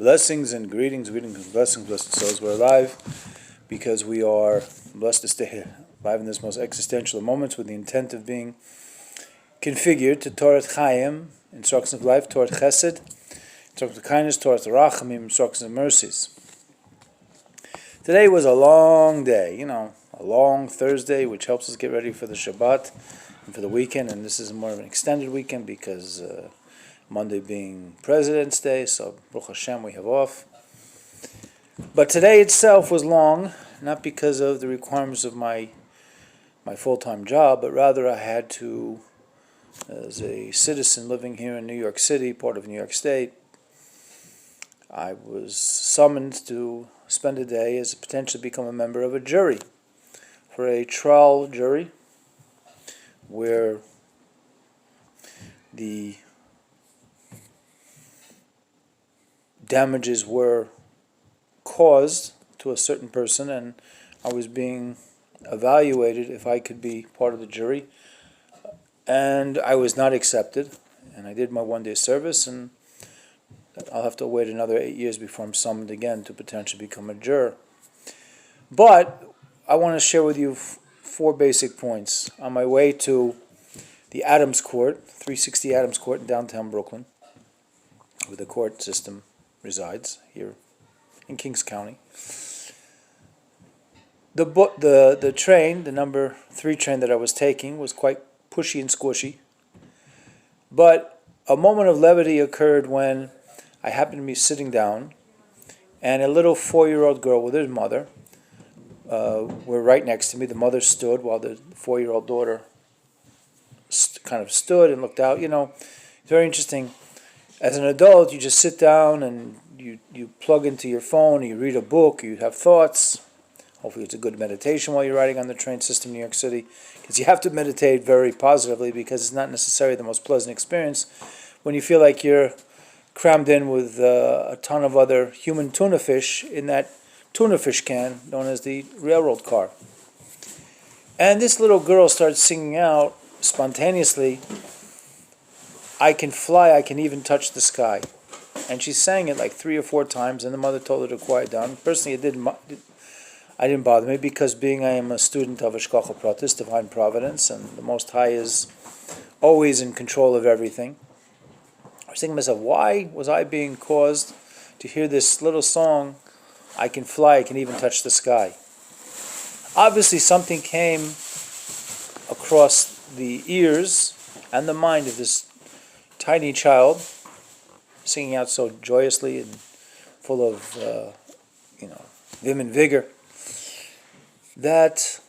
Blessings and greetings and blessings, blessed souls. We're alive because we are blessed to stay here, alive in this most existential of moments with the intent of being configured to Torah Chaim, instructions of life, Torah Chesed, instructions of kindness, Torah Rachamim, instructions of mercies. Today was a long day, a long Thursday, which helps us get ready for the Shabbat and for the weekend, and this is more of an extended weekend because Monday being President's Day, so Baruch Hashem we have off. But today itself was long, not because of the requirements of my full-time job, but rather I had to, as a citizen living here in New York City, part of New York State, I was summoned to spend a day as potentially become a member of a jury, for a trial jury, where the damages were caused to a certain person, and I was being evaluated if I could be part of the jury, and I was not accepted, and I did my one-day service, and I'll have to wait another 8 years before I'm summoned again to potentially become a juror. But I want to share with you four basic points on my way to the Adams Court, 360 Adams Court in downtown Brooklyn, where the court system resides here in Kings County. The train, the number 3 train that I was taking, was quite pushy and squishy. But a moment of levity occurred when I happened to be sitting down, and a little 4-year-old girl with her mother were right next to me. The mother stood while the 4-year-old daughter kind of stood and looked out. It's very interesting. As an adult, you just sit down and you plug into your phone, you read a book, you have thoughts. Hopefully it's a good meditation while you're riding on the train system in New York City, because you have to meditate very positively, because it's not necessarily the most pleasant experience when you feel like you're crammed in with a ton of other human tuna fish in that tuna fish can known as the railroad car. And this little girl started singing out spontaneously, "I can fly, I can even touch the sky." And she sang it like 3 or 4 times, and the mother told her to quiet down. Personally, I didn't bother me, because I am a student of Hashgacha Pratis, divine providence, and the Most High is always in control of everything. I was thinking to myself, why was I being caused to hear this little song, "I can fly, I can even touch the sky"? Obviously, something came across the ears and the mind of this tiny child, singing out so joyously and full of, vim and vigor, that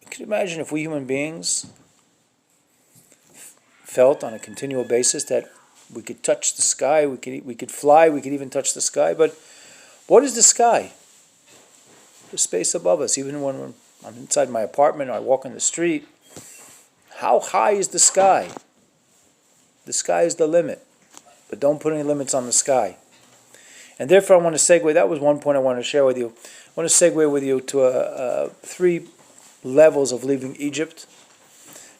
you could imagine if we human beings felt on a continual basis that we could touch the sky, we could fly, we could even touch the sky. But what is the sky? The space above us. Even when I'm inside my apartment or I walk on the street, how high is the sky? The sky is the limit, but don't put any limits on the sky. And therefore I want to segue, that was one point I want to share with you. I want to segue with you to 3 levels of leaving Egypt,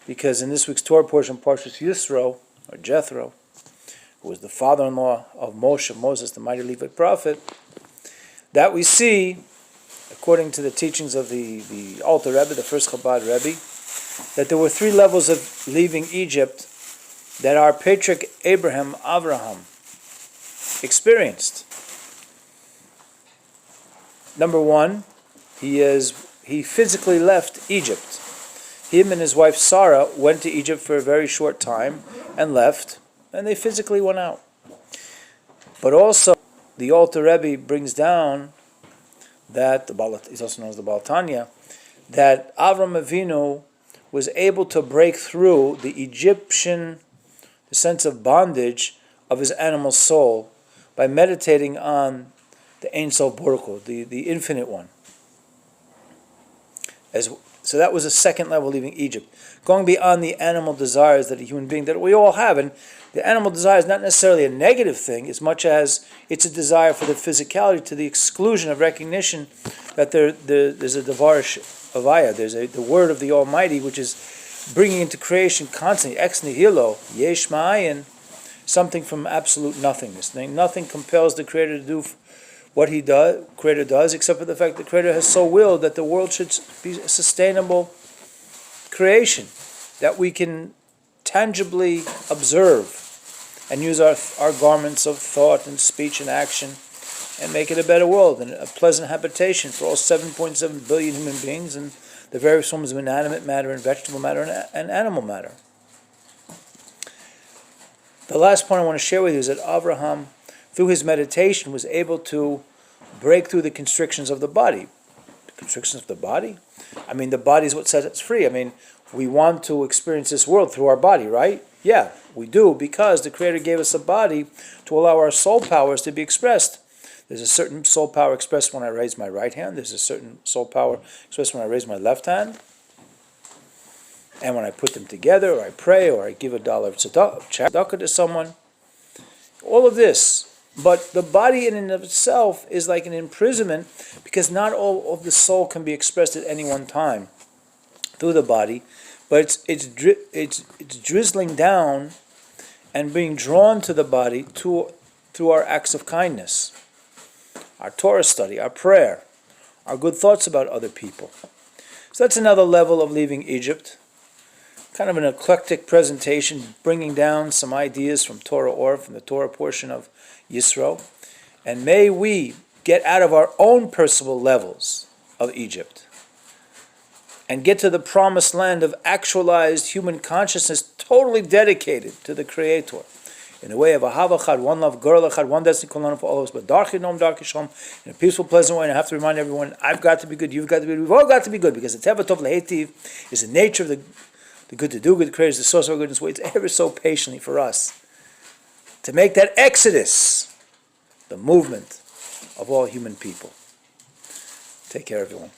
because in this week's Torah portion, Parshas Yisro, or Jethro, who was the father-in-law of Moses, the mighty Levite prophet, that we see, according to the teachings of the Alter Rebbe, the first Chabad Rebbe, that there were 3 levels of leaving Egypt that our Patriarch Abraham experienced. Number 1, he physically left Egypt. Him and his wife Sarah went to Egypt for a very short time and left, and they physically went out. But also, the Alter Rebbe brings down that, he's also known as the Baal Tanya, that Avram Avinu was able to break through the sense of bondage of his animal soul by meditating on the Ein Sof Baruch Hu, the infinite one. So that was a second level leaving Egypt, going beyond the animal desires that a human being, that we all have. And the animal desire is not necessarily a negative thing, as much as it's a desire for the physicality, to the exclusion of recognition that there's a Devarish Avaya, there's the word of the Almighty, which is bringing into creation constantly, ex nihilo, yesh ma'ayin, something from absolute nothingness. Nothing compels the Creator to do what He does, Creator does, except for the fact that the Creator has so willed that the world should be a sustainable creation that we can tangibly observe and use our garments of thought and speech and action and make it a better world and a pleasant habitation for all 7.7 billion human beings and the various forms of inanimate matter and vegetable matter and animal matter. The last point I want to share with you is that Abraham, through his meditation, was able to break through the constrictions of the body. The constrictions of the body? I mean, the body is what sets us free. I mean, we want to experience this world through our body, right? Yeah, we do, because the Creator gave us a body to allow our soul powers to be expressed. There's a certain soul power expressed when I raise my right hand. There's a certain soul power expressed when I raise my left hand. And when I put them together, or I pray, or I give $1 of tzedakah to someone. All of this. But the body in and of itself is like an imprisonment, because not all of the soul can be expressed at any one time through the body. But it's drizzling down and being drawn to the body through our acts of kindness, our Torah study, our prayer, our good thoughts about other people. So that's another level of leaving Egypt. Kind of an eclectic presentation, bringing down some ideas from Torah or from the Torah portion of Yisro. And may we get out of our own personal levels of Egypt and get to the promised land of actualized human consciousness totally dedicated to the Creator. In the way of Ahava Chad, one love, Gurla Chad, one destiny, Kolana for all of us, but Darki Nom, Darki Shalom, in a peaceful, pleasant way. And I have to remind everyone, I've got to be good, you've got to be good, we've all got to be good, because the Teva Tov Lehetiv is the nature of the good to do, good to create, is the source of our goodness, waits ever so patiently for us to make that exodus the movement of all human people. Take care, everyone.